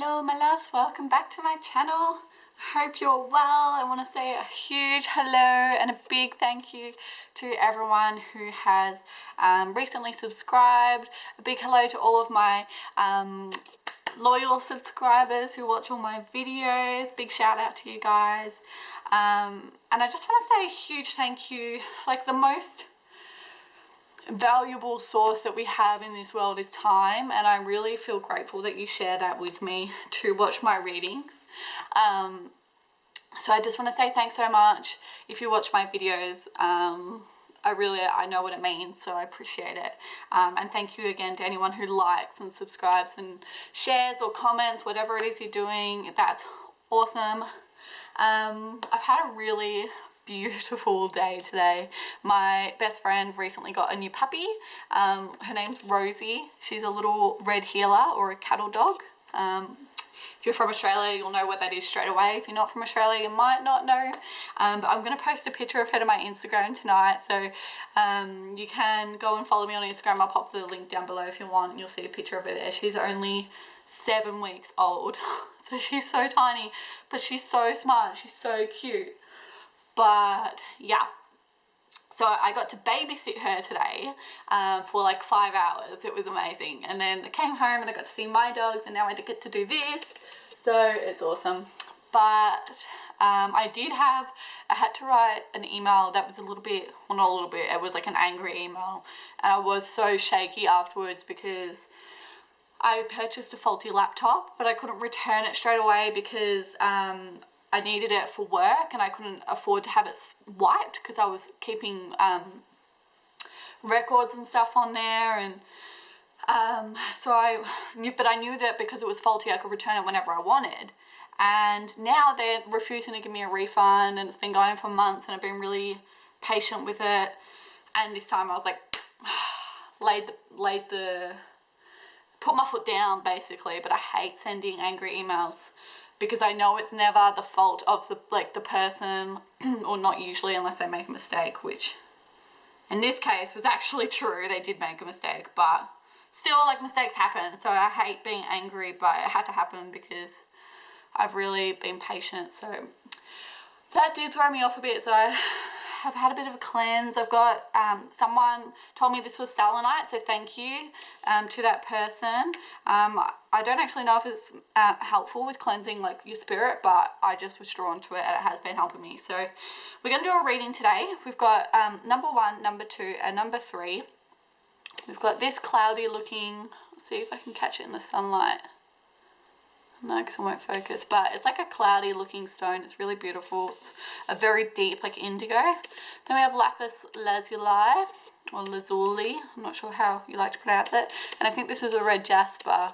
Hello my loves, welcome back to my channel. I hope you're well. I want to say a huge hello and a big thank you to everyone who has recently subscribed. A big hello to all of my loyal subscribers who watch all my videos. Big shout out to you guys. And I just want to say a huge thank you. Like, the most valuable source that we have in this world is time, and I really feel grateful that you share that with me to watch my readings. So I just want to say thanks so much. If you watch my videos, I know what it means, so I appreciate it. And thank you again to anyone who likes and subscribes and shares or comments, whatever it is you're doing. That's awesome. I've had a really beautiful day today. My best friend recently got a new puppy. Her name's Rosie. She's a little red heeler, or a cattle dog. If you're from Australia, you'll know what that is straight away. If you're not from Australia, you might not know. But I'm going to post a picture of her to my Instagram tonight, so you can go and follow me on Instagram. I'll pop the link down below if you want, and you'll see a picture of her there. She's only 7 weeks old, so she's so tiny, but she's so smart. She's so cute. But yeah, so I got to babysit her today for like 5 hours. It was amazing. And then I came home and I got to see my dogs, and now I get to do this. So it's awesome. But I had to write an email that was a little bit, well, not a little bit, it was like an angry email. And I was so shaky afterwards because I purchased a faulty laptop, but I couldn't return it straight away because I needed it for work, and I couldn't afford to have it wiped because I was keeping records and stuff on there, and so I knew that because it was faulty I could return it whenever I wanted. And now they're refusing to give me a refund, and it's been going for months, and I've been really patient with it. And this time I was like, put my foot down basically. But I hate sending angry emails, because I know it's never the fault of the person, or not usually, unless they make a mistake, which in this case was actually true. They did make a mistake, but still, like, mistakes happen. So I hate being angry, but it had to happen because I've really been patient. So that did throw me off a bit. So I have had a bit of a cleanse. I've got someone told me this was selenite, so thank you to that person. I don't actually know if it's helpful with cleansing like your spirit, but I just was drawn to it, and it has been helping me. So we're going to do a reading today. We've got number 1, number 2, and number 3. We've got this cloudy looking, let's see if I can catch it in the sunlight. No, because it won't focus, but it's like a cloudy looking stone. It's really beautiful. It's a very deep, like, indigo. Then we have lapis lazuli, or lazuli. I'm not sure how you like to pronounce it. And I think this is a red jasper.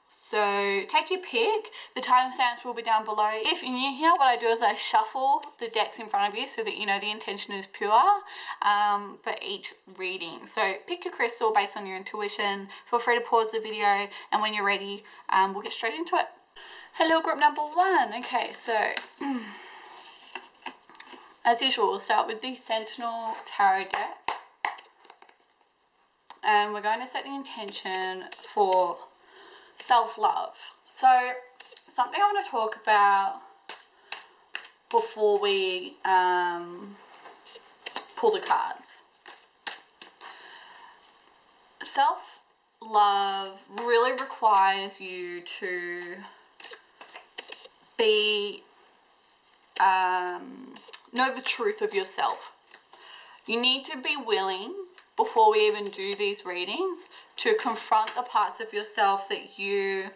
So take your pick. The timestamps will be down below. If you're new here, what I do is I shuffle the decks in front of you so that you know the intention is pure for each reading. So pick your crystal based on your intuition. Feel free to pause the video, and when you're ready, we'll get straight into it. Hello, group number 1. Okay, so as usual, we'll start with the Sentinel Tarot deck. And we're going to set the intention for self-love. So something I want to talk about before we pull the cards. Self-love really requires you to be know the truth of yourself. You need to be willing, before we even do these readings, to confront the parts of yourself that you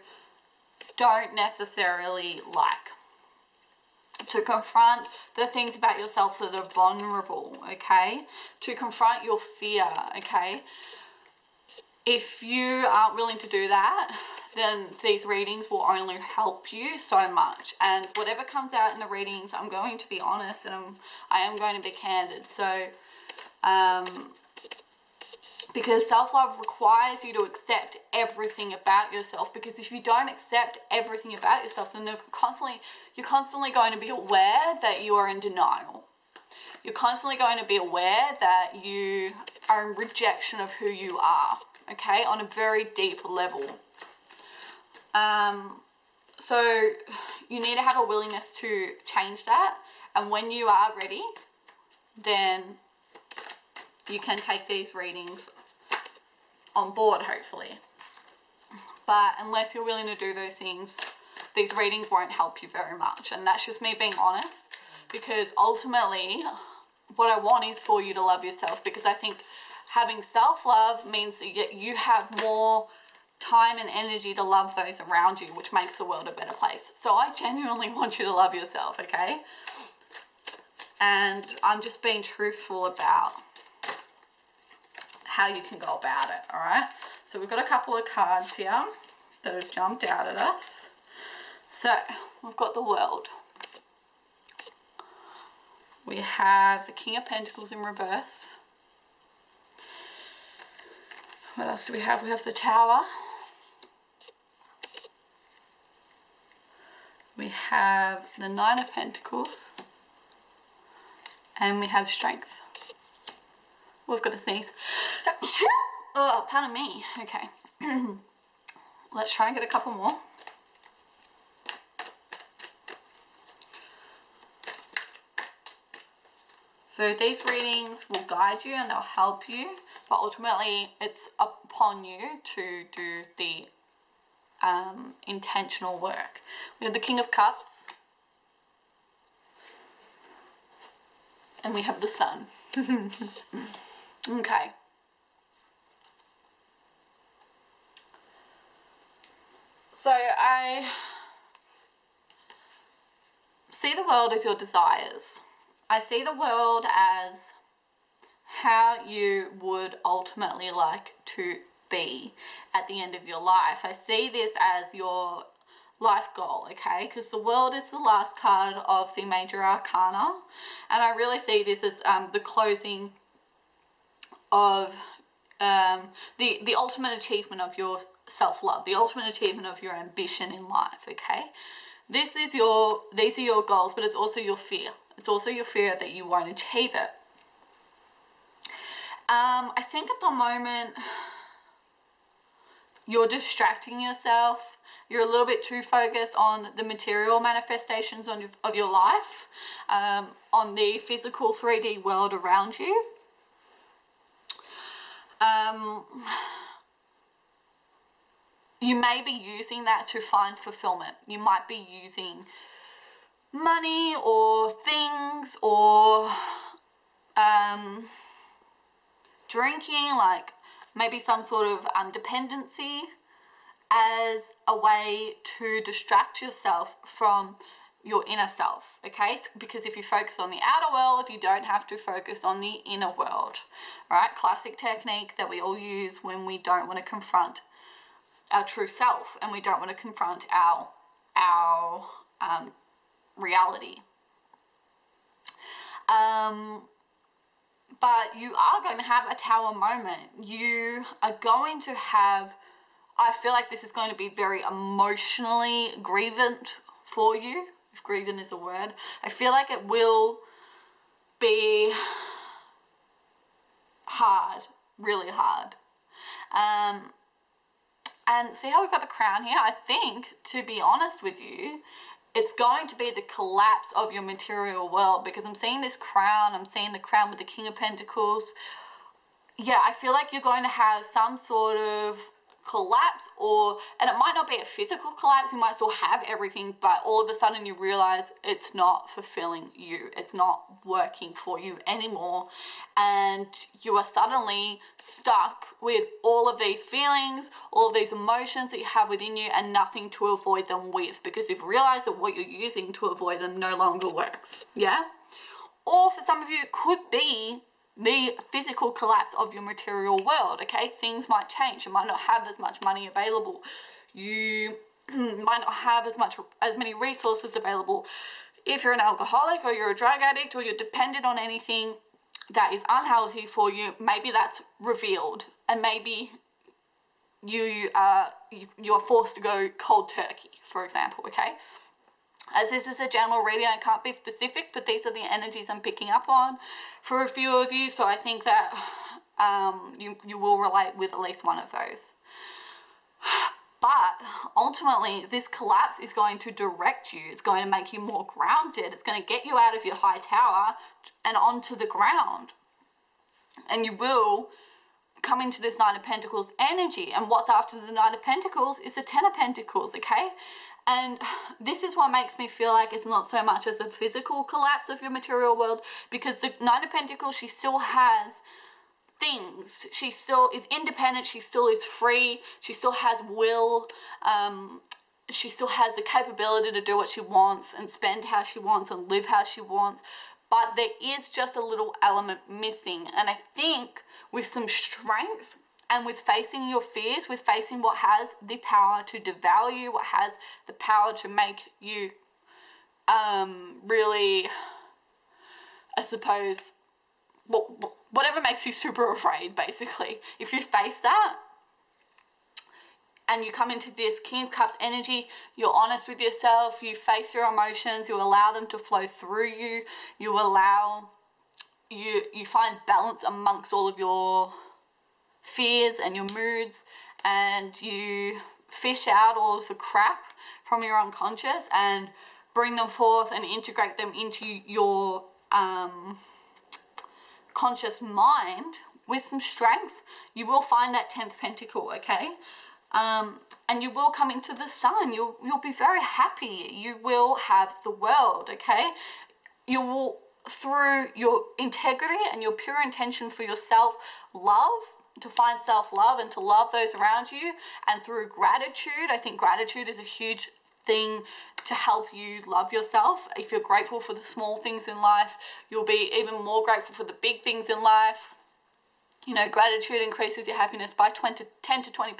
don't necessarily like. To confront the things about yourself that are vulnerable, okay? To confront your fear, okay? If you aren't willing to do that, then these readings will only help you so much. And whatever comes out in the readings, I'm going to be honest, and I am going to be candid. So, because self-love requires you to accept everything about yourself. Because if you don't accept everything about yourself, then you're constantly going to be aware that you are in denial. You're constantly going to be aware that you are in rejection of who you are, okay, on a very deep level. So you need to have a willingness to change that. And when you are ready, then you can take these readings on board, hopefully. But unless you're willing to do those things, these readings won't help you very much. And that's just me being honest, because ultimately what I want is for you to love yourself, because I think having self-love means that you have more time and energy to love those around you, which makes the world a better place. So I genuinely want you to love yourself, okay? And I'm just being truthful about how you can go about it, all right? So we've got a couple of cards here that have jumped out at us. So we've got the World. We have the King of Pentacles in reverse. What else do we have? We have the Tower. We have the Nine of Pentacles. And we have Strength. We've got to sneeze. Oh, pardon me. Okay. Let's try and get a couple more. So these readings will guide you and they'll help you, but ultimately it's upon you to do the intentional work. We have the King of Cups. And we have the Sun. Okay. So I see the world as your desires. I see the world as how you would ultimately like to be at the end of your life. I see this as your life goal, okay? Because the World is the last card of the major arcana, and I really see this as the closing of the ultimate achievement of your self-love, the ultimate achievement of your ambition in life, okay? These are your goals, but it's also your fear. It's also your fear that you won't achieve it. I think at the moment you're distracting yourself. You're a little bit too focused on the material manifestations of your life, on the physical 3D world around you. You may be using that to find fulfillment. You might be using money or things or drinking, like maybe some sort of dependency, as a way to distract yourself from your inner self, okay? Because if you focus on the outer world, you don't have to focus on the inner world, all right? Classic technique that we all use when we don't want to confront our true self and we don't want to confront our reality. But you are going to have a Tower moment. You are going to have, I feel like this is going to be very emotionally grievant for you, if grievant is a word. I feel like it will be hard, really hard. And see how we've got the Crown here? I think, to be honest with you, it's going to be the collapse of your material world, because I'm seeing this crown, I'm seeing the crown with the King of Pentacles. Yeah, I feel like you're going to have some sort of collapse, and it might not be a physical collapse, you might still have everything, but all of a sudden you realize it's not fulfilling you, it's not working for you anymore, and you are suddenly stuck with all of these feelings, all of these emotions that you have within you, and nothing to avoid them with, because you've realized that what you're using to avoid them no longer works. Yeah? Or for some of you it could be the physical collapse of your material world, okay? Things might change. You might not have as much money available. You might not have as many resources available. If you're an alcoholic or you're a drug addict or you're dependent on anything that is unhealthy for you, maybe that's revealed, and maybe you are forced to go cold turkey, for example, okay? As this is a general reading, I can't be specific, but these are the energies I'm picking up on for a few of you, so I think that you will relate with at least one of those. But ultimately, this collapse is going to direct you. It's going to make you more grounded. It's going to get you out of your high tower and onto the ground. And you will come into this Nine of Pentacles energy. And what's after the Nine of Pentacles is the Ten of Pentacles, okay? And this is what makes me feel like it's not so much as a physical collapse of your material world, because the Nine of Pentacles, she still has things. She still is independent. She still is free. She still has will. She still has the capability to do what she wants and spend how she wants and live how she wants. But there is just a little element missing. And I think with some strength and with facing your fears, with facing what has the power to devour you, what has the power to make you really, I suppose, whatever makes you super afraid, basically. If you face that and you come into this King of Cups energy, you're honest with yourself, you face your emotions, you allow them to flow through you, you find balance amongst all of your fears and your moods, and you fish out all of the crap from your unconscious and bring them forth and integrate them into your conscious mind with some strength, you will find that 10th pentacle, okay? And you will come into the sun. You'll be very happy. You will have the world, okay? You will, through your integrity and your pure intention for yourself, love, to find self-love and to love those around you, and through gratitude. I think gratitude is a huge thing to help you love yourself. If you're grateful for the small things in life, you'll be even more grateful for the big things in life. You know, gratitude increases your happiness by 10 to 20%.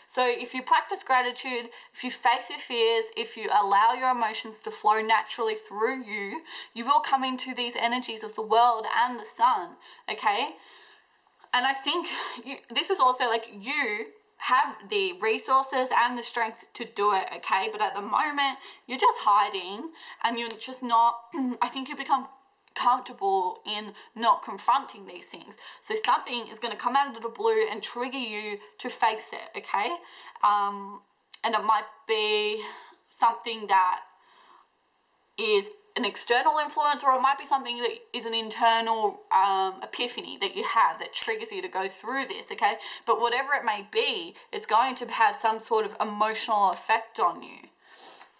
So if you practice gratitude, if you face your fears, if you allow your emotions to flow naturally through you, you will come into these energies of the world and the sun, okay? And I think this is also like, you have the resources and the strength to do it, okay? But at the moment, you're just hiding and you're just not, I think you become comfortable in not confronting these things. So something is going to come out of the blue and trigger you to face it, okay? And it might be something that is an external influence, or it might be something that is an internal epiphany that you have that triggers you to go through this, okay? But whatever it may be, it's going to have some sort of emotional effect on you.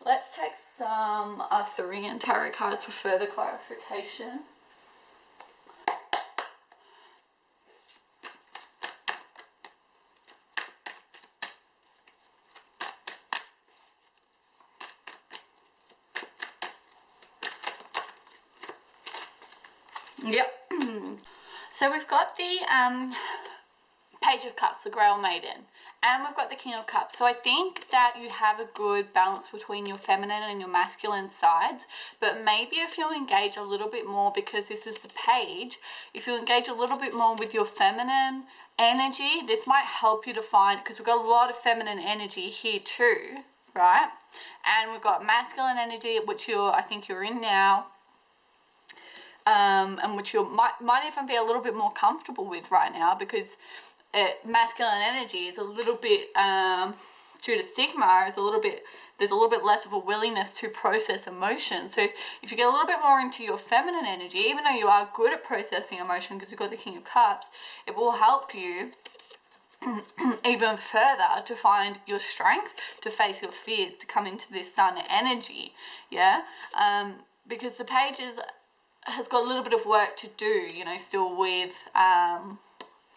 Let's take some Arthurian tarot cards for further clarification. Yep. So we've got the Page of Cups, the Grail Maiden, and we've got the King of Cups. So I think that you have a good balance between your feminine and your masculine sides, but maybe if you engage a little bit more, because this is the page, if you engage a little bit more with your feminine energy, this might help you to find, because we've got a lot of feminine energy here too, right? And we've got masculine energy, which I think you're in now, and which you might even be a little bit more comfortable with right now, because masculine energy is a little bit, due to stigma, there's a little bit less of a willingness to process emotion. So if you get a little bit more into your feminine energy, even though you are good at processing emotion because you've got the King of Cups, it will help you even further to find your strength, to face your fears, to come into this sun energy, yeah? Because the pages has got a little bit of work to do, you know, still with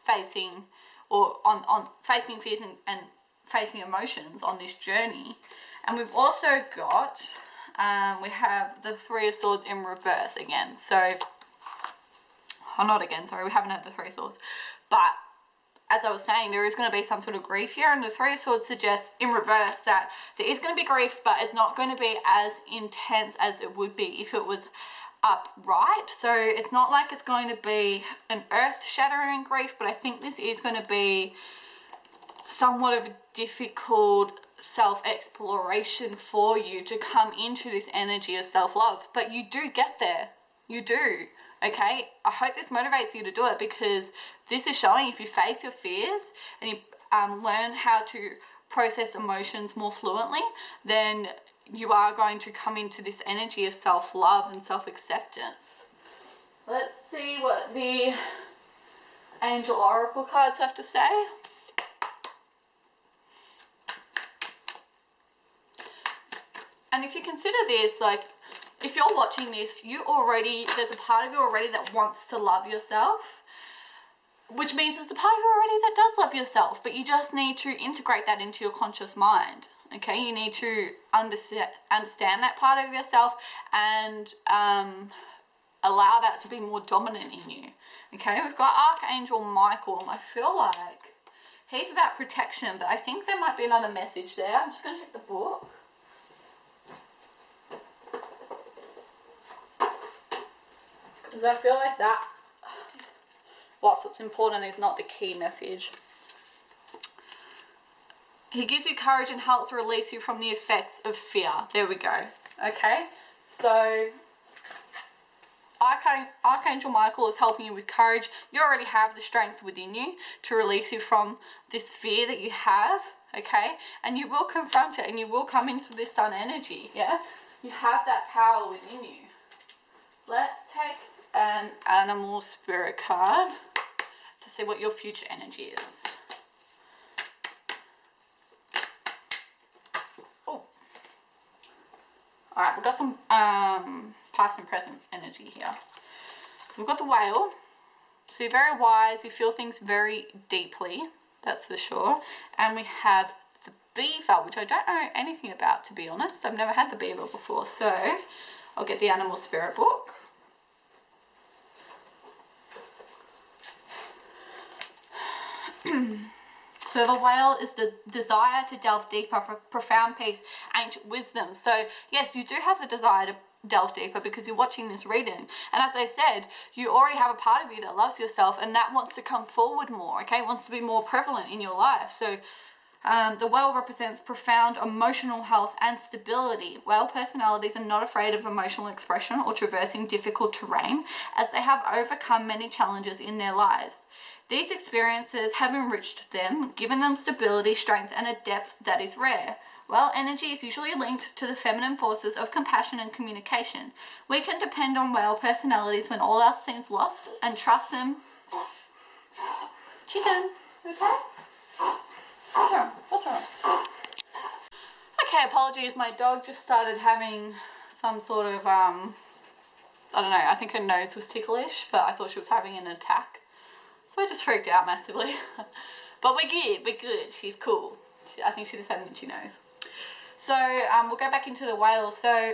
facing, or on facing fears and facing emotions on this journey. And we've also got, we have the Three of Swords in reverse again. So, not again, sorry, we haven't had the Three of Swords. But as I was saying, there is going to be some sort of grief here, and the Three of Swords suggests in reverse that there is going to be grief, but it's not going to be as intense as it would be if it was upright. So it's not like it's going to be an earth-shattering grief, but I think this is going to be somewhat of a difficult self-exploration for you to come into this energy of self-love. But you do get there. You do. Okay? I hope this motivates you to do it, because this is showing if you face your fears and you learn how to process emotions more fluently, then you are going to come into this energy of self-love and self-acceptance. Let's see what the Angel Oracle cards have to say. And if you consider this, like, if you're watching this, there's a part of you already that wants to love yourself, which means there's a part of you already that does love yourself, but you just need to integrate that into your conscious mind. Okay, you need to understand that part of yourself and allow that to be more dominant in you. Okay, we've got Archangel Michael, and I feel like he's about protection, but I think there might be another message there. I'm just going to check the book. Because I feel like that, whilst it's important, is not the key message. He gives you courage and helps release you from the effects of fear. There we go. Okay, so Archangel Michael is helping you with courage. You already have the strength within you to release you from this fear that you have, okay? And you will confront it and you will come into this sun energy, yeah? You have that power within you. Let's take an animal spirit card to see what your future energy is. Oh. Alright, we've got some past and present energy here. So we've got the whale. So you're very wise, you feel things very deeply, that's for sure. And we have the beaver, which I don't know anything about, to be honest. I've never had the beaver before, so I'll get the animal spirit book. So the whale is the desire to delve deeper, profound peace, ancient wisdom. So yes, you do have the desire to delve deeper because you're watching this reading. And as I said, you already have a part of you that loves yourself and that wants to come forward more, okay? It wants to be more prevalent in your life. So the whale represents profound emotional health and stability. Whale personalities are not afraid of emotional expression or traversing difficult terrain, as they have overcome many challenges in their lives. These experiences have enriched them, given them stability, strength, and a depth that is rare. Whale energy is usually linked to the feminine forces of compassion and communication. We can depend on whale personalities when all else seems lost and trust them. Chicken, okay? What's wrong? What's wrong? Okay, apologies. My dog just started having some sort of, I don't know, I think her nose was ticklish, but I thought she was having an attack. So I just freaked out massively. But we're good, she's cool. I think she just had an itchy nose. So we'll go back into the whale. So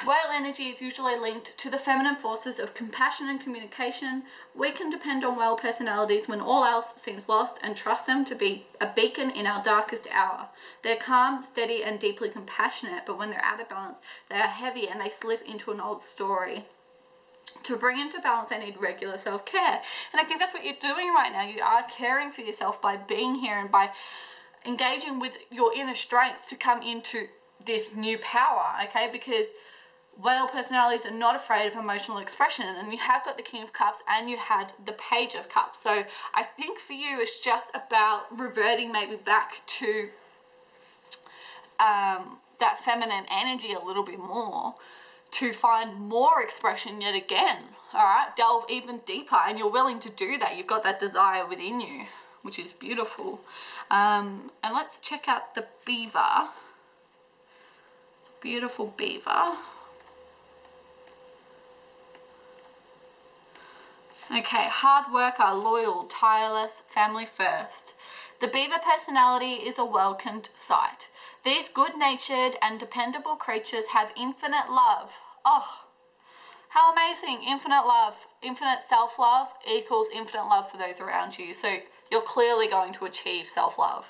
whale energy is usually linked to the feminine forces of compassion and communication. We can depend on whale personalities when all else seems lost and trust them to be a beacon in our darkest hour. They're calm, steady, and deeply compassionate, but when they're out of balance, they are heavy and they slip into an old story. To bring into balance, they need regular self-care. And I think that's what you're doing right now. You are caring for yourself by being here and by engaging with your inner strength to come into this new power, okay? Because whale personalities are not afraid of emotional expression, and you have got the King of Cups and you had the Page of Cups. So I think for you it's just about reverting maybe back to that feminine energy a little bit more, to find more expression yet again, all right? Delve even deeper, and you're willing to do that. You've got that desire within you, which is beautiful. And let's check out the beaver. Beautiful beaver. Okay, hard worker, loyal, tireless, family first. The beaver personality is a welcomed sight. These good-natured and dependable creatures have infinite love. Oh, how amazing. Infinite love, infinite self-love equals infinite love for those around you. So you're clearly going to achieve self-love.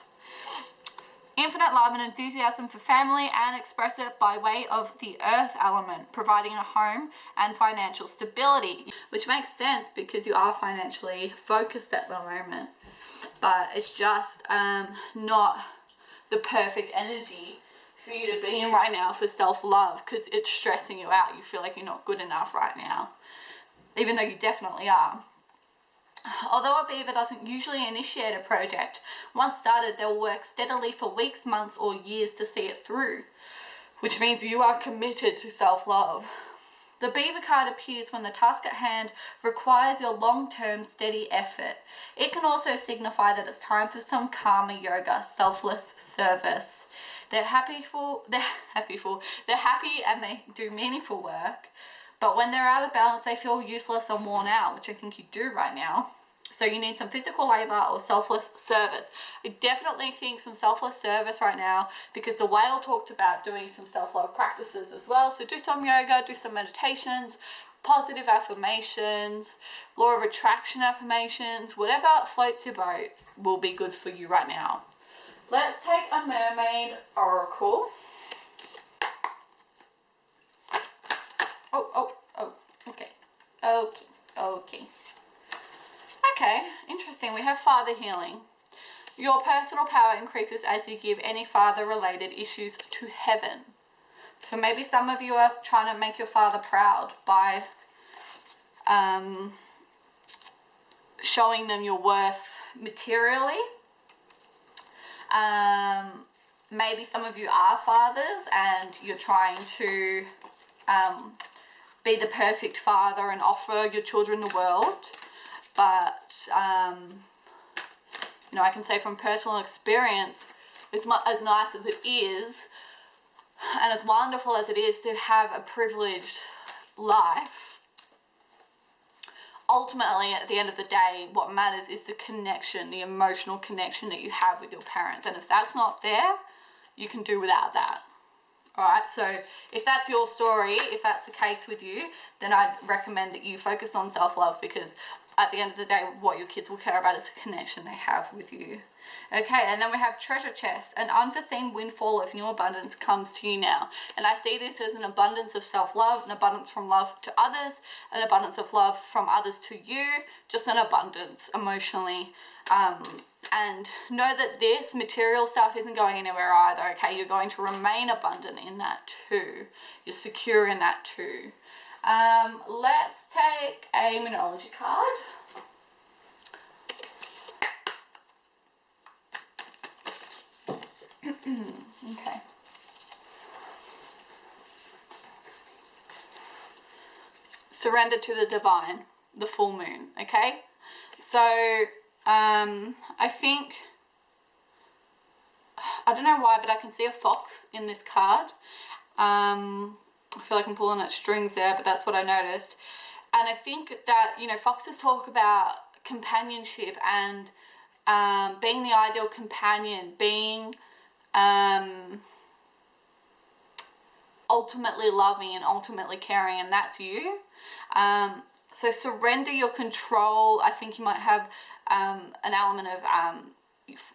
Infinite love and enthusiasm for family, and express it by way of the earth element, providing a home and financial stability, which makes sense because you are financially focused at the moment. But it's just not the perfect energy for you to be in right now for self-love, because it's stressing you out. You feel like you're not good enough right now, even though you definitely are. Although a beaver doesn't usually initiate a project, once started, they'll work steadily for weeks, months, or years to see it through, which means you are committed to self-love. The beaver card appears when the task at hand requires your long-term steady effort. It can also signify that it's time for some karma yoga, selfless service. They're happy and they do meaningful work, but when they're out of balance, they feel useless and worn out, which I think you do right now. So you need some physical labor or selfless service. I definitely think some selfless service right now, because the whale talked about doing some self-love practices as well. So do some yoga, do some meditations, positive affirmations, law of attraction affirmations, whatever floats your boat will be good for you right now. Let's take a mermaid oracle. Okay, interesting. We have father healing. Your personal power increases as you give any father-related issues to heaven. So maybe some of you are trying to make your father proud by showing them your worth materially. Maybe some of you are fathers and you're trying to be the perfect father and offer your children the world. But, you know, I can say from personal experience, as nice as it is, and as wonderful as it is to have a privileged life, ultimately, at the end of the day, what matters is the connection, the emotional connection that you have with your parents. And if that's not there, you can do without that. Alright, so if that's your story, if that's the case with you, then I'd recommend that you focus on self-love, because at the end of the day, what your kids will care about is the connection they have with you. Okay, and then we have treasure chest. An unforeseen windfall of new abundance comes to you now. And I see this as an abundance of self-love, an abundance from love to others, an abundance of love from others to you, just an abundance emotionally. And know that this material stuff isn't going anywhere either, okay? You're going to remain abundant in that too. You're secure in that too. Let's take a Monology card. Okay. Surrender to the divine, the full moon, okay? So, I think, I don't know why, but I can see a fox in this card. I feel like I'm pulling at strings there, but that's what I noticed. And I think that, you know, foxes talk about companionship and being the ideal companion, being ultimately loving and ultimately caring, and that's you. So surrender your control. I think you might have an element of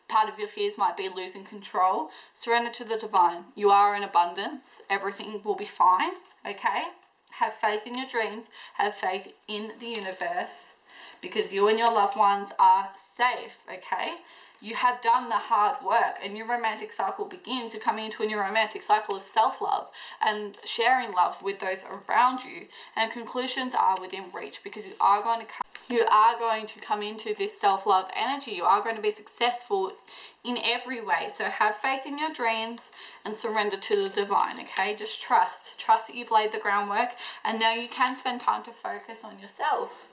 part of your fears might be losing control. Surrender to the divine. You are in abundance. Everything will be fine, okay? Have faith in your dreams. Have faith in the universe, because you and your loved ones are safe, okay? You have done the hard work. A new romantic cycle begins. You're coming into a new romantic cycle of self-love and sharing love with those around you. And conclusions are within reach, because you are going to come into this self-love energy. You are going to be successful in every way. So have faith in your dreams and surrender to the divine, okay? Just trust that you've laid the groundwork, and now you can spend time to focus on yourself.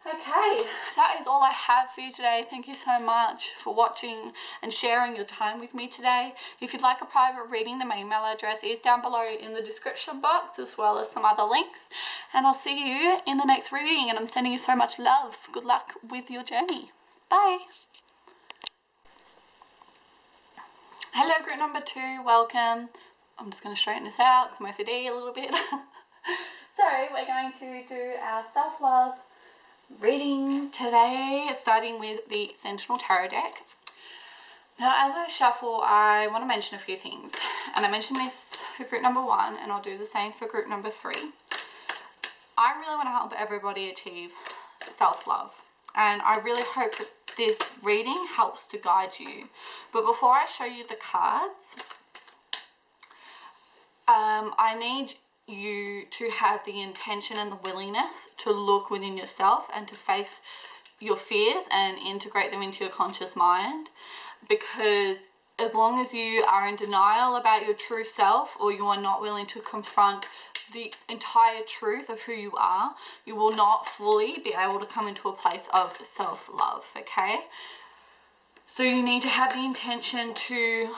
Okay, that is all I have for you today. Thank you so much for watching and sharing your time with me today. If you'd like a private reading, my email address is down below in the description box, as well as some other links. And I'll see you in the next reading, and I'm sending you so much love. Good luck with your journey. Bye. Hello, group number 2, welcome. I'm just going to straighten this out, it's my OCD a little bit. So we're going to do our self-love reading today, starting with the Sentinel Tarot deck. Now, as I shuffle, I want to mention a few things, and I mentioned this for group number 1, and I'll do the same for group number 3. I really want to help everybody achieve self-love, and I really hope that this reading helps to guide you. But before I show you the cards, I need you to have the intention and the willingness to look within yourself and to face your fears and integrate them into your conscious mind, because as long as you are in denial about your true self, or you are not willing to confront the entire truth of who you are, you will not fully be able to come into a place of self-love, okay? So you need to have the intention to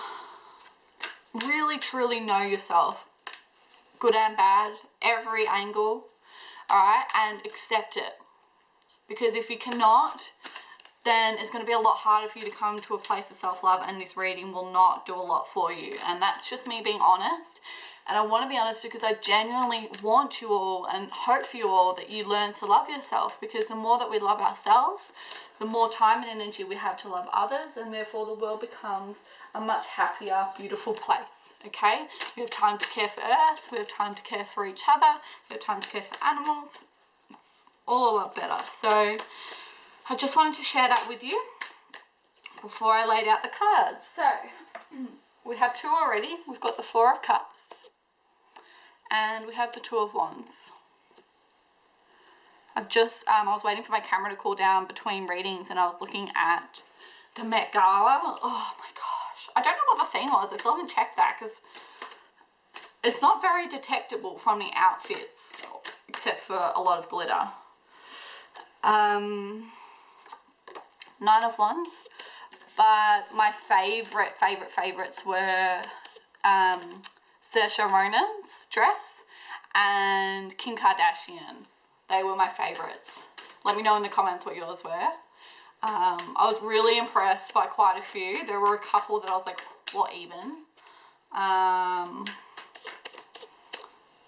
really truly know yourself, good and bad, every angle, all right, and accept it. Because if you cannot, then it's going to be a lot harder for you to come to a place of self-love, and this reading will not do a lot for you. And that's just me being honest. And I want to be honest because I genuinely want you all and hope for you all that you learn to love yourself, because the more that we love ourselves, the more time and energy we have to love others, and therefore the world becomes a much happier, beautiful place, okay? We have time to care for Earth, we have time to care for each other, we have time to care for animals. It's all a lot better. So I just wanted to share that with you before I laid out the cards. So we have two already. We've got the Four of Cups and we have the Two of Wands. I was waiting for my camera to cool down between readings, and I was looking at the Met Gala. Oh my gosh. I don't know what the theme was. I still haven't checked that because it's not very detectable from the outfits, except for a lot of glitter. Nine of Wands, but my favorites were Saoirse Ronan's dress and Kim Kardashian. They were my favorites. Let me know in the comments what yours were. I was really impressed by quite a few. There were a couple that I was like, what even?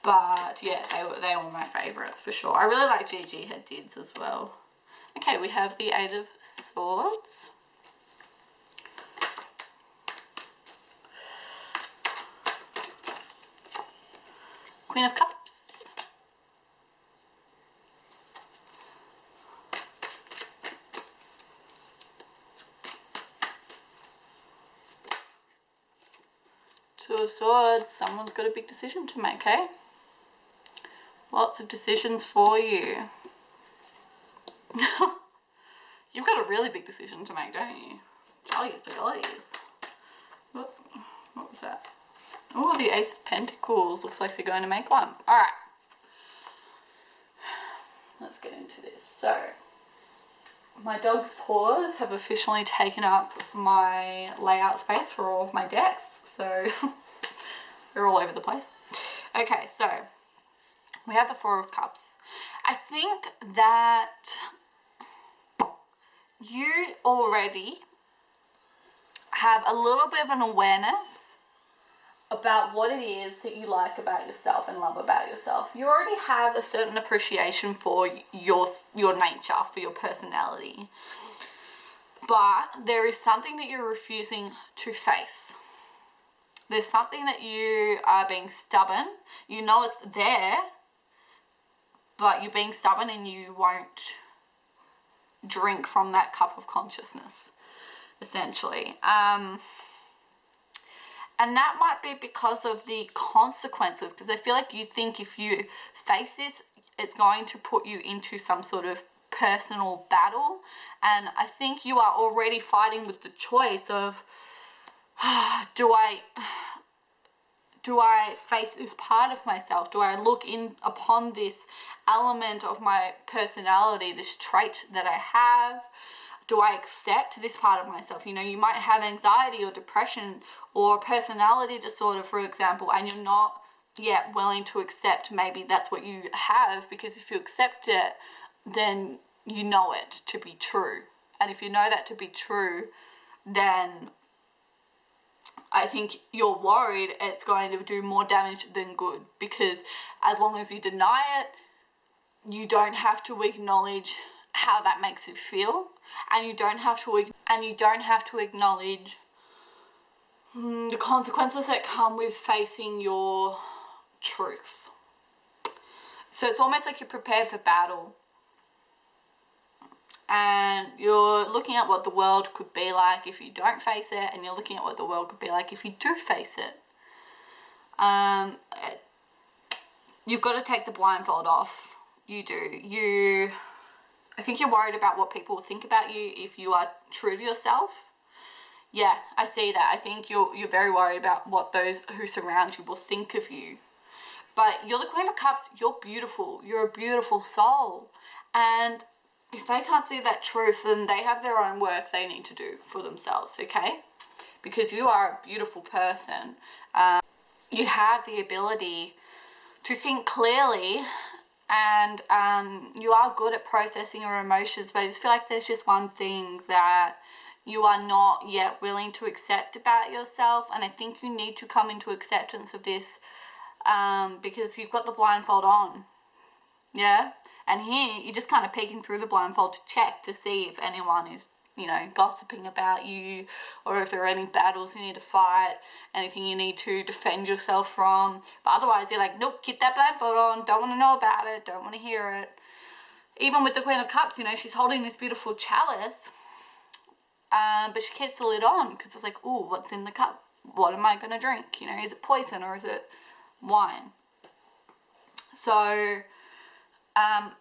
But yeah, they were my favorites for sure. I really like Gigi Hadid's as well. Okay, we have the Eight of Swords. Queen of Cups. Two of Swords. Someone's got a big decision to make, eh? Lots of decisions for you. You've got a really big decision to make, don't you? Jollies, but jollies. What was that? Oh, the Ace of Pentacles. Looks like you're going to make one. Alright. Let's get into this. So, my dog's paws have officially taken up my layout space for all of my decks. So, they're all over the place. Okay, so, we have the Four of Cups. I think that you already have a little bit of an awareness about what it is that you like about yourself and love about yourself. You already have a certain appreciation for your nature, for your personality. But there is something that you're refusing to face. There's something that you are being stubborn. You know it's there, but you're being stubborn and you won't drink from that cup of consciousness, essentially. And that might be because of the consequences, because I feel like you think if you face this, it's going to put you into some sort of personal battle. And I think you are already fighting with the choice of, do I face this part of myself? Do I look in upon this element of my personality, this trait that I have? Do I accept this part of myself? You know, you might have anxiety or depression or personality disorder, for example, and you're not yet willing to accept maybe that's what you have, because if you accept it, then you know it to be true. And if you know that to be true, then I think you're worried it's going to do more damage than good, because as long as you deny it, you don't have to acknowledge how that makes you feel, and you don't have to acknowledge the consequences that come with facing your truth. So it's almost like you're prepared for battle, and you're looking at what the world could be like if you don't face it, and you're looking at what the world could be like if you do face it. You've got to take the blindfold off. You do. I think you're worried about what people will think about you if you are true to yourself. Yeah, I see that. I think you're very worried about what those who surround you will think of you. But you're the Queen of Cups. You're beautiful. You're a beautiful soul. And if they can't see that truth, then they have their own work they need to do for themselves, okay? Because you are a beautiful person. You have the ability to think clearly, and you are good at processing your emotions, but I just feel like there's just one thing that you are not yet willing to accept about yourself, and I think you need to come into acceptance of this because you've got the blindfold on, yeah? And here, you're just kind of peeking through the blindfold to check to see if anyone is, you know, gossiping about you, or if there are any battles you need to fight, anything you need to defend yourself from. But otherwise, you're like, nope, keep that blindfold on, don't want to know about it, don't want to hear it. Even with the Queen of Cups, you know, she's holding this beautiful chalice, but she keeps the lid on because it's like, ooh, what's in the cup? What am I going to drink? You know, is it poison or is it wine? So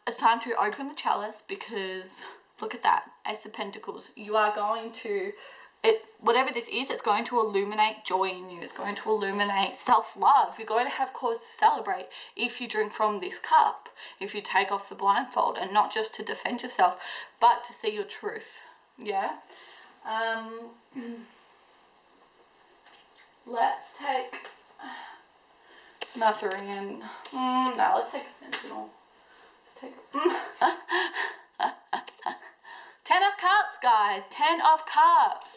it's time to open the chalice, because look at that, Ace of Pentacles. You are going to, whatever this is, it's going to illuminate joy in you. It's going to illuminate self-love. You're going to have cause to celebrate if you drink from this cup, if you take off the blindfold, and not just to defend yourself, but to see your truth. Yeah. Let's take nothing in. No, let's take a sentinel. Let's take 10 of Cups, guys. 10 of Cups.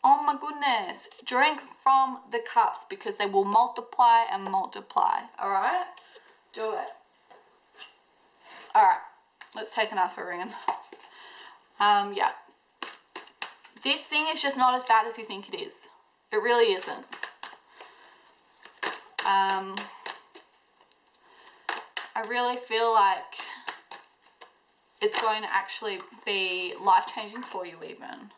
Oh my goodness. Drink from the cups because they will multiply and multiply. Alright? Do it. Alright. Let's take another in. Yeah. This thing is just not as bad as you think it is. It really isn't. I really feel like it's going to actually be life-changing for you even.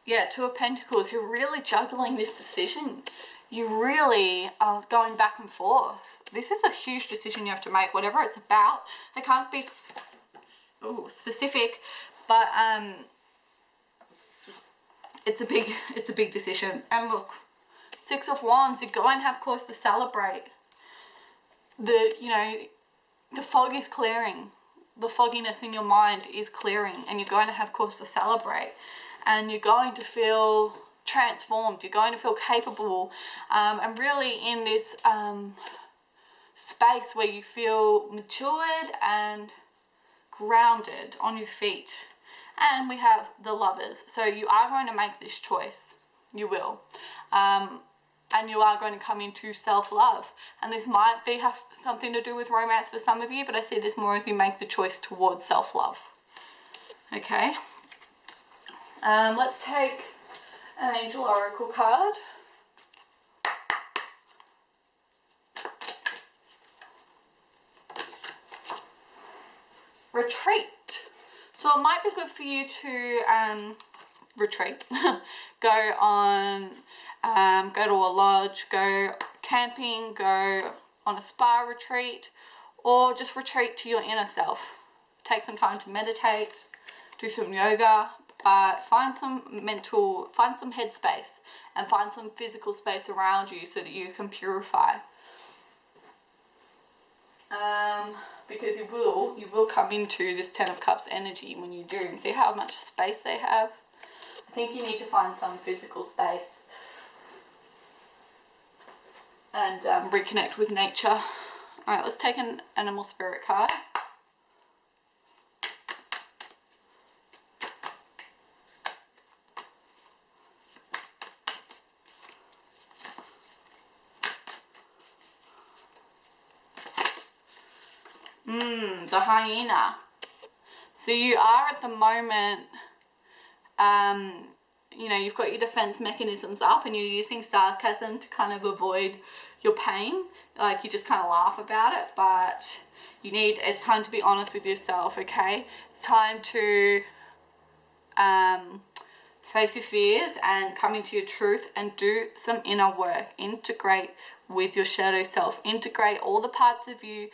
Yeah, Two of Pentacles. You're really juggling this decision. You really are going back and forth. This is a huge decision you have to make, whatever it's about. I can't be specific, but it's a big decision. And look, Six of Wands, you're going to have cause to celebrate. The fog is clearing. The fogginess in your mind is clearing, and you're going to have cause to celebrate, and you're going to feel transformed. You're going to feel capable, and really in this space where you feel matured and grounded on your feet. And we have the Lovers. So you are going to make this choice. You will. And you are going to come into self-love. And this might have something to do with romance for some of you, but I see this more as you make the choice towards self-love. Okay. Let's take an Angel Oracle card. Retreat. So it might be good for you to retreat. Go to a lodge, go camping, go on a spa retreat, or just retreat to your inner self. Take some time to meditate, do some yoga, but find some headspace, and find some physical space around you so that you can purify. Because you will come into this Ten of Cups energy when you do, and see how much space they have. I think you need to find some physical space and reconnect with nature. Alright, let's take an Animal Spirit card. The Hyena. So you are at the moment, you've got your defense mechanisms up, and you're using sarcasm to kind of avoid your pain. Like, you just kind of laugh about it, but it's time to be honest with yourself, okay? It's time to face your fears and come into your truth and do some inner work. Integrate with your shadow self. Integrate all the parts of you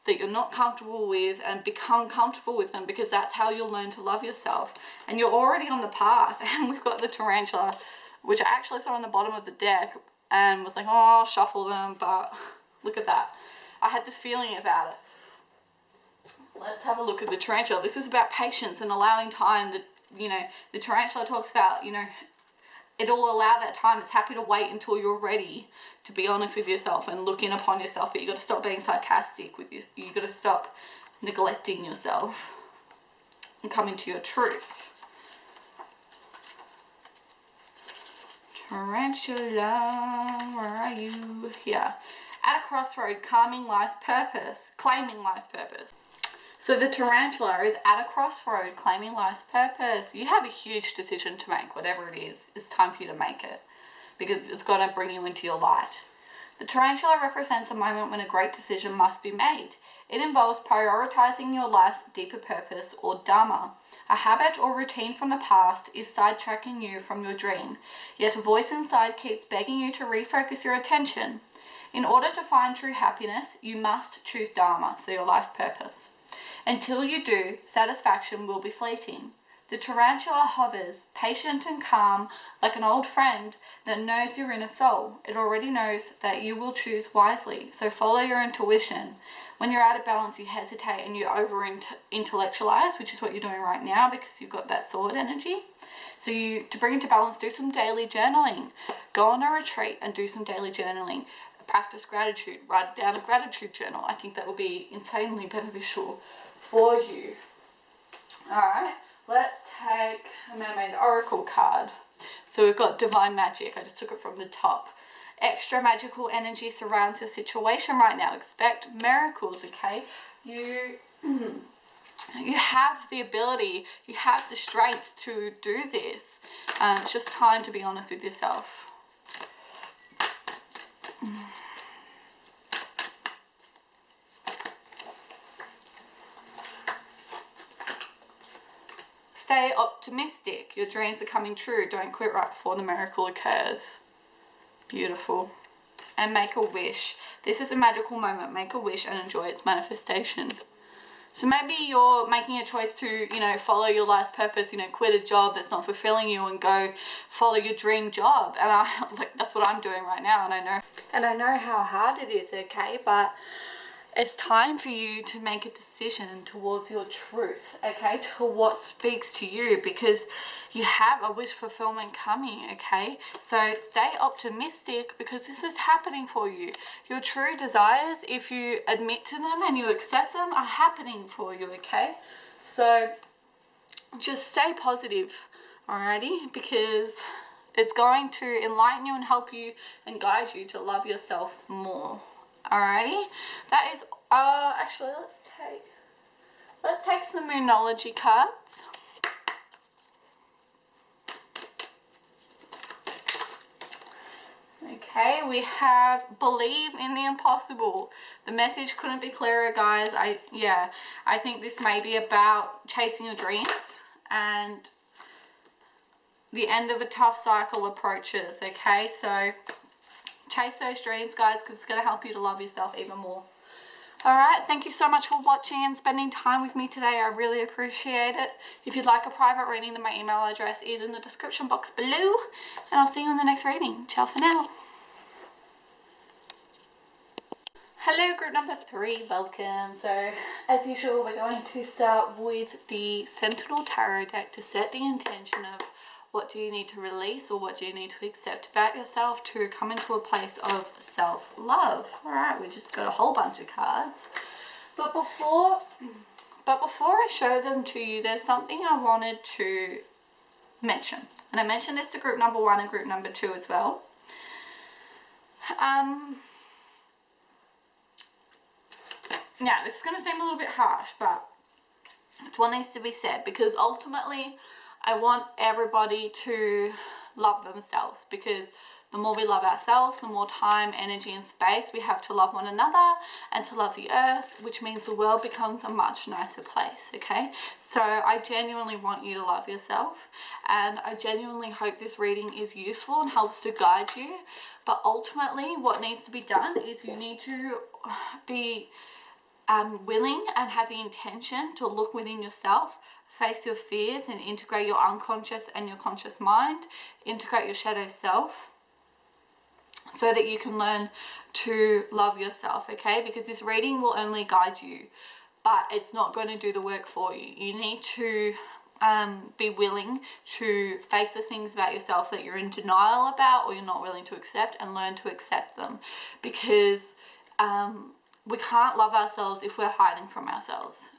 that you're not comfortable with and become comfortable with them, because that's how you'll learn to love yourself. And you're already on the path. And we've got the tarantula, which I actually saw on the bottom of the deck and was like, oh, I'll shuffle them, but look at that. I had this feeling about it. Let's have a look at the tarantula. This is about patience and allowing time. That, you know, the tarantula talks about, you know, it'll allow that time. It's happy to wait until you're ready to be honest with yourself and look in upon yourself. But you got to stop being sarcastic with you. You got to stop neglecting yourself and come into your truth. Tarantula, where are you? Here. At a crossroad, claiming life's purpose. So the tarantula is at a crossroad, claiming life's purpose. You have a huge decision to make, whatever it is. It's time for you to make it, because it's got to bring you into your light. The tarantula represents a moment when a great decision must be made. It involves prioritizing your life's deeper purpose, or dharma. A habit or routine from the past is sidetracking you from your dream, yet a voice inside keeps begging you to refocus your attention. In order to find true happiness, you must choose dharma, so your life's purpose. Until you do, satisfaction will be fleeting. The tarantula hovers, patient and calm, like an old friend that knows your inner soul. It already knows that you will choose wisely, so follow your intuition. When you're out of balance, you hesitate and you over-intellectualize, which is what you're doing right now because you've got that sword energy. So to bring it to balance, do some daily journaling. Go on a retreat and do some daily journaling. Practice gratitude. Write down a gratitude journal. I think that will be insanely beneficial for you. Alright, let's take a Mermaid Oracle card. So we've got Divine Magic. I just took it from the top. Extra magical energy surrounds your situation right now. Expect miracles, okay? You have the ability, you have the strength to do this. It's just time to be honest with yourself. Stay optimistic. Your dreams are coming true. Don't quit right before the miracle occurs. Beautiful. And make a wish. This is a magical moment. Make a wish and enjoy its manifestation. So maybe you're making a choice to, you know, follow your life's purpose, you know, quit a job that's not fulfilling you and go follow your dream job. And that's what I'm doing right now, and I know how hard it is, okay? But it's time for you to make a decision towards your truth, okay, to what speaks to you, because you have a wish fulfillment coming, okay? So stay optimistic, because this is happening for you. Your true desires, if you admit to them and you accept them, are happening for you, okay? So just stay positive, alrighty, because it's going to enlighten you and help you and guide you to love yourself more. Alrighty, that is actually let's take some Moonology cards. Okay, we have believe in the impossible. The message couldn't be clearer, guys. I think this may be about chasing your dreams, and the end of a tough cycle approaches, okay? So chase those dreams, guys, because it's going to help you to love yourself even more. Alright, thank you so much for watching and spending time with me today. I really appreciate it. If you'd like a private reading, then my email address is in the description box below. And I'll see you in the next reading. Ciao for now. Hello, group number 3. Welcome. So, as usual, we're going to start with the Sentinel Tarot deck to set the intention of what do you need to release or what do you need to accept about yourself to come into a place of self-love. Alright, we just got a whole bunch of cards. But before I show them to you, there's something I wanted to mention. And I mentioned this to group number 1 and group number 2 as well. Now, this is going to seem a little bit harsh, but it's what needs to be said, because ultimately I want everybody to love themselves, because the more we love ourselves, the more time, energy and space we have to love one another and to love the earth, which means the world becomes a much nicer place, okay? So I genuinely want you to love yourself, and I genuinely hope this reading is useful and helps to guide you. But ultimately what needs to be done is you need to be willing and have the intention to look within yourself, face your fears, and integrate your unconscious and your conscious mind, integrate your shadow self, so that you can learn to love yourself, okay? Because this reading will only guide you, but it's not going to do the work for you. You need to be willing to face the things about yourself that you're in denial about or you're not willing to accept, and learn to accept them, because we can't love ourselves if we're hiding from ourselves.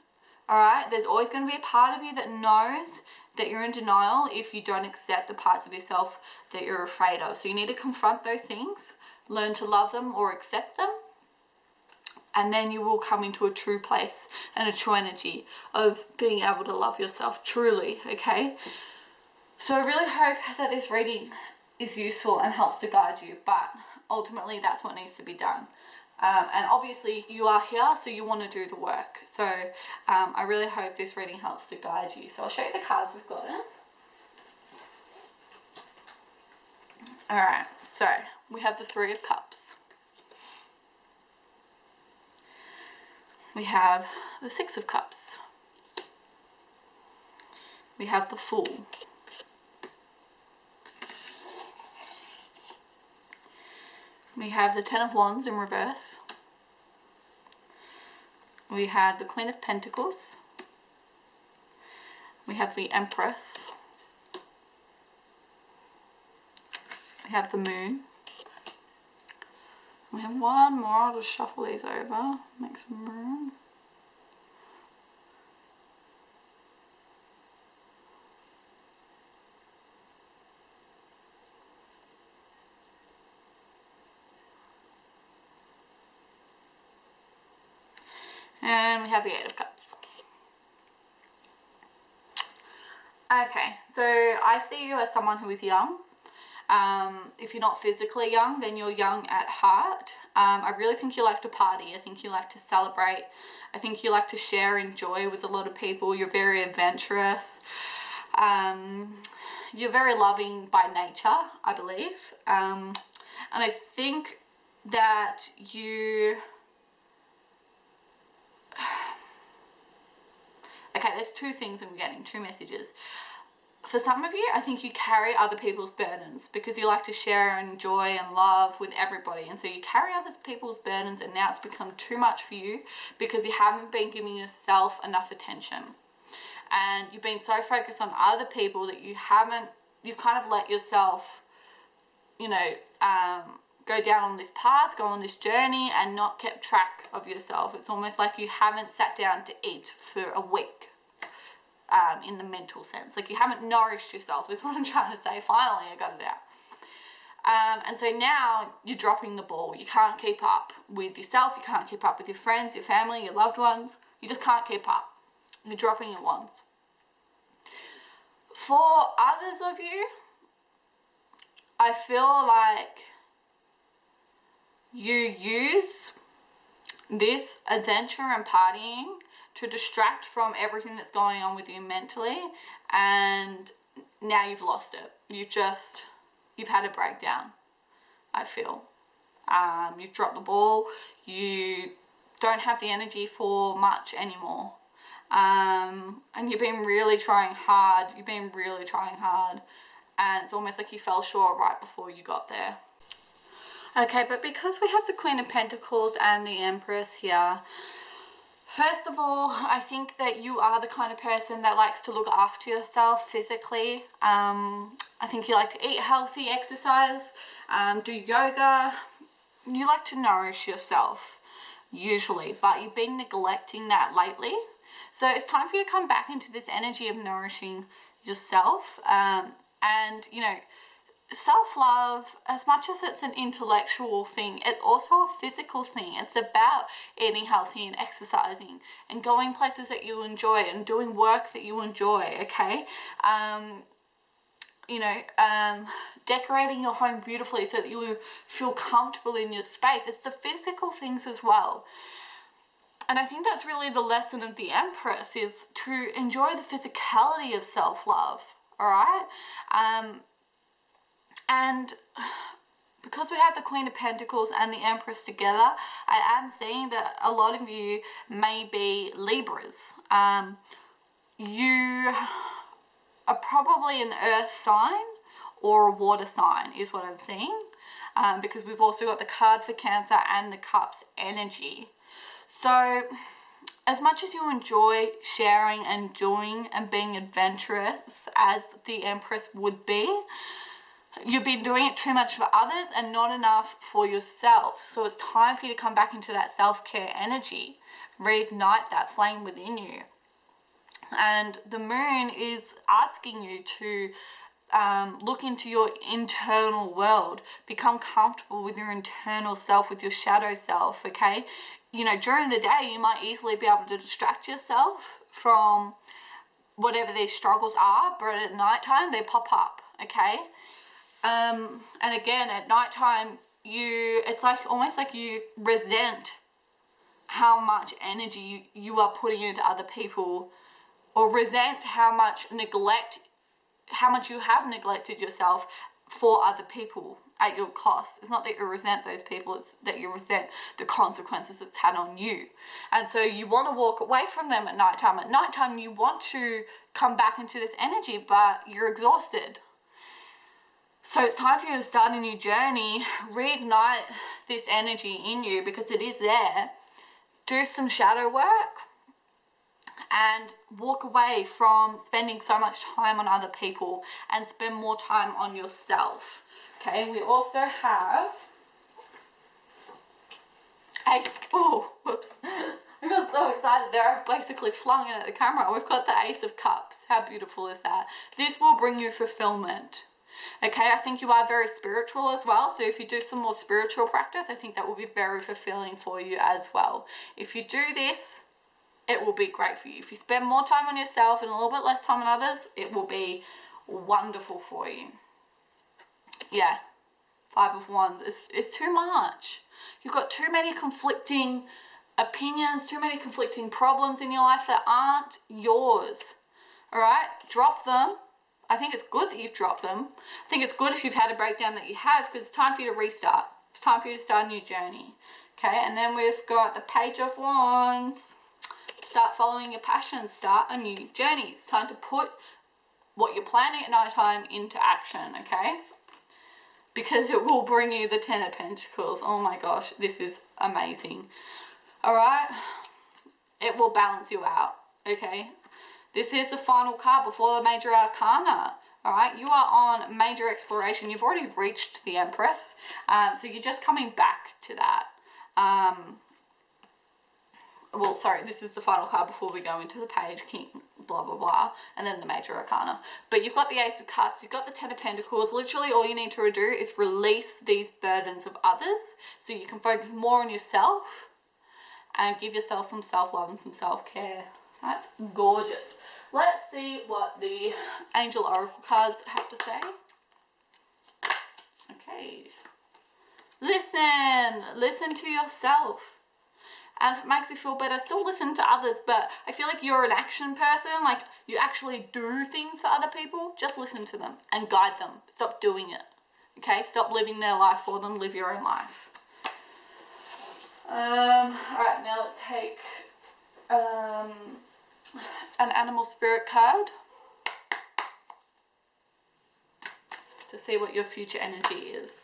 All right, there's always going to be a part of you that knows that you're in denial if you don't accept the parts of yourself that you're afraid of. So you need to confront those things, learn to love them or accept them, and then you will come into a true place and a true energy of being able to love yourself truly, okay? So I really hope that this reading is useful and helps to guide you, but ultimately that's what needs to be done. And obviously you are here, so you want to do the work. So I really hope this reading helps to guide you. So I'll show you the cards we've got in. Alright, so we have the Three of Cups. We have the Six of Cups. We have the Fool. We have the Ten of Wands in reverse. We have the Queen of Pentacles. We have the Empress. We have the Moon. We have one more. I'll just shuffle these over, make some room. And we have the Eight of Cups. Okay, so I see you as someone who is young. If you're not physically young, then you're young at heart. I really think you like to party. I think you like to celebrate. I think you like to share and joy with a lot of people. You're very adventurous. You're very loving by nature, I believe. And I think that you... Okay, there's two things I'm getting, two messages. For some of you, I think you carry other people's burdens because you like to share and joy and love with everybody. And so you carry other people's burdens, and now it's become too much for you because you haven't been giving yourself enough attention. And you've been so focused on other people that you've kind of let yourself, you know, go down on this path, go on this journey, and not kept track of yourself. It's almost like you haven't sat down to eat for a week, in the mental sense. Like you haven't nourished yourself is what I'm trying to say. Finally, I got it out. And so now you're dropping the ball. You can't keep up with yourself. You can't keep up with your friends, your family, your loved ones. You just can't keep up. You're dropping it once. For others of you, I feel like you use this adventure and partying to distract from everything that's going on with you mentally, and now you've lost it. You've had a breakdown, I feel. You've dropped the ball. You don't have the energy for much anymore. And you've been really trying hard. And it's almost like you fell short right before you got there. Okay, but because we have the Queen of Pentacles and the Empress here, first of all, I think that you are the kind of person that likes to look after yourself physically. I think you like to eat healthy, exercise, do yoga. You like to nourish yourself, usually, but you've been neglecting that lately. So it's time for you to come back into this energy of nourishing yourself. And, you know, self-love, as much as it's an intellectual thing, it's also a physical thing. It's about eating healthy and exercising and going places that you enjoy and doing work that you enjoy, okay? You know, decorating your home beautifully so that you feel comfortable in your space. It's the physical things as well. And I think that's really the lesson of the Empress, is to enjoy the physicality of self-love, all right? And because we have the Queen of Pentacles and the Empress together, I am seeing that a lot of you may be Libras. You are probably an earth sign or a water sign is what I'm seeing, because we've also got the card for Cancer and the Cups energy. So as much as you enjoy sharing and doing and being adventurous as the Empress would be, you've been doing it too much for others and not enough for yourself. So it's time for you to come back into that self-care energy, reignite that flame within you. And the moon is asking you to look into your internal world, become comfortable with your internal self, with your shadow self, okay? You know, during the day, you might easily be able to distract yourself from whatever these struggles are, but at nighttime, they pop up, okay? And again, at nighttime, it's like almost like you resent how much energy you are putting into other people, or resent how much you have neglected yourself for other people at your cost. It's not that you resent those people, it's that you resent the consequences it's had on you. And so you want to walk away from them at nighttime. At nighttime, you want to come back into this energy, but you're exhausted. So it's time for you to start a new journey, reignite this energy in you because it is there. Do some shadow work and walk away from spending so much time on other people and spend more time on yourself. Okay, we also have Ace. Oh, whoops. I got so excited there. I basically flung it at the camera. We've got the Ace of Cups. How beautiful is that? This will bring you fulfillment. Okay, I think you are very spiritual as well. So if you do some more spiritual practice, I think that will be very fulfilling for you as well. If you do this, it will be great for you. If you spend more time on yourself and a little bit less time on others, it will be wonderful for you. Yeah, 5 of Wands. It's too much. You've got too many conflicting opinions, too many conflicting problems in your life that aren't yours. All right, drop them. I think it's good that you've dropped them. I think it's good if you've had a breakdown that you have, because it's time for you to restart. It's time for you to start a new journey. Okay, and then we've got the Page of Wands. Start following your passions. Start a new journey. It's time to put what you're planning at night time into action, okay? Because it will bring you the 10 of Pentacles. Oh my gosh, this is amazing. All right? It will balance you out, okay? This is the final card before the Major Arcana. All right, you are on major exploration. You've already reached the Empress, so you're just coming back to that. Well, sorry, this is the final card before we go into the Page, King, blah, blah, blah, and then the Major Arcana. But you've got the Ace of Cups, you've got the 10 of Pentacles. Literally all you need to do is release these burdens of others so you can focus more on yourself and give yourself some self-love and some self-care. That's gorgeous. Let's see what the Angel Oracle cards have to say. Okay. Listen to yourself. And if it makes you feel better, still listen to others, but I feel like you're an action person, like you actually do things for other people. Just listen to them and guide them. Stop doing it, okay? Stop living their life for them, live your own life. Alright, now let's take an animal spirit card to see what your future energy is.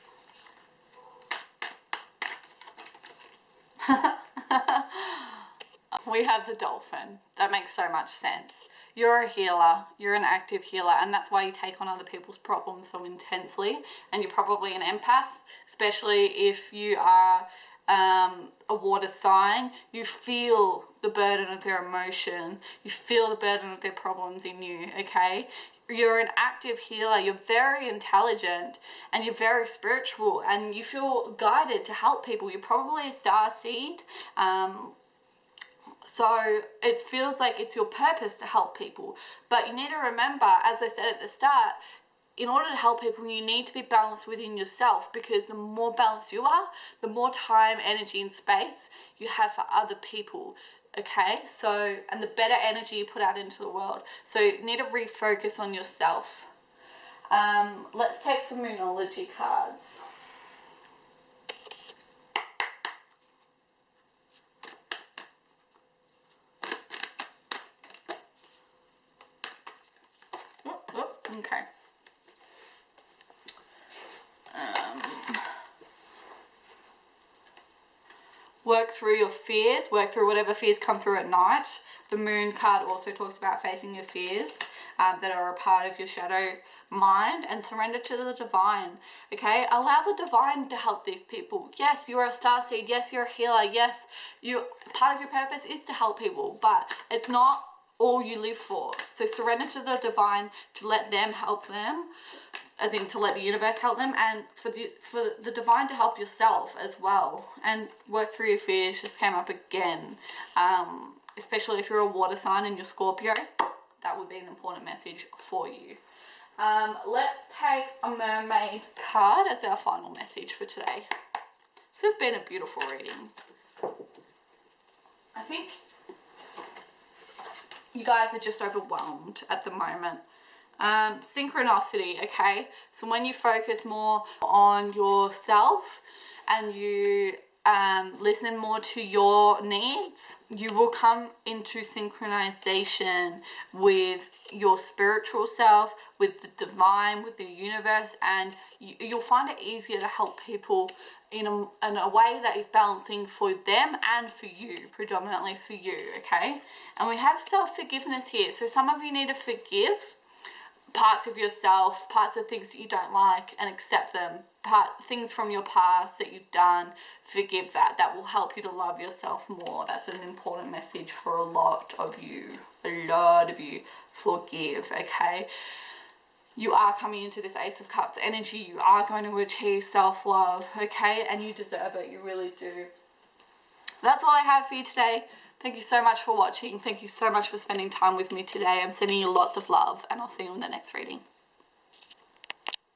We have the dolphin. That makes so much sense. You're a healer. You're an active healer, and that's why you take on other people's problems so intensely. And you're probably an empath, especially if you are a water sign. You feel the burden of their emotion. You feel the burden of their problems in you, okay? You're an active healer. You're very intelligent and you're very spiritual, and you feel guided to help people. You're probably a star seed. So it feels like it's your purpose to help people. But you need to remember, as I said at the start, in order to help people, you need to be balanced within yourself, because the more balanced you are, the more time, energy, and space you have for other people. Okay, so, and the better energy you put out into the world. So you need to refocus on yourself. Let's take some Moonology cards. Okay. Work through your fears, work through whatever fears come through at night. The moon card also talks about facing your fears that are a part of your shadow mind, and surrender to the divine. Okay, allow the divine to help these people. Yes, you're a starseed. Yes, you're a healer. Yes, part of your purpose is to help people, but it's not all you live for. So surrender to the divine to let them help them, as in to let the universe help them, and for the divine to help yourself as well. And work through your fears just came up again, especially if you're a water sign and you're Scorpio. That would be an important message for you. Let's take a mermaid card as our final message for today. This has been a beautiful reading. I think you guys are just overwhelmed at the moment. Synchronicity, okay? So when you focus more on yourself and you listen more to your needs, you will come into synchronization with your spiritual self, with the divine, with the universe, and you'll find it easier to help people in a way that is balancing for them and for you, predominantly for you, okay? And we have self-forgiveness here. So some of you need to forgive parts of yourself, parts of things that you don't like, and accept them. Things from your past that you've done, forgive that. That will help you to love yourself more. That's an important message for a lot of you. A lot of you. Forgive, okay? You are coming into this Ace of Cups energy. You are going to achieve self-love, okay? And you deserve it. You really do. That's all I have for you today. Thank you so much for watching. Thank you so much for spending time with me today. I'm sending you lots of love, and I'll see you in the next reading.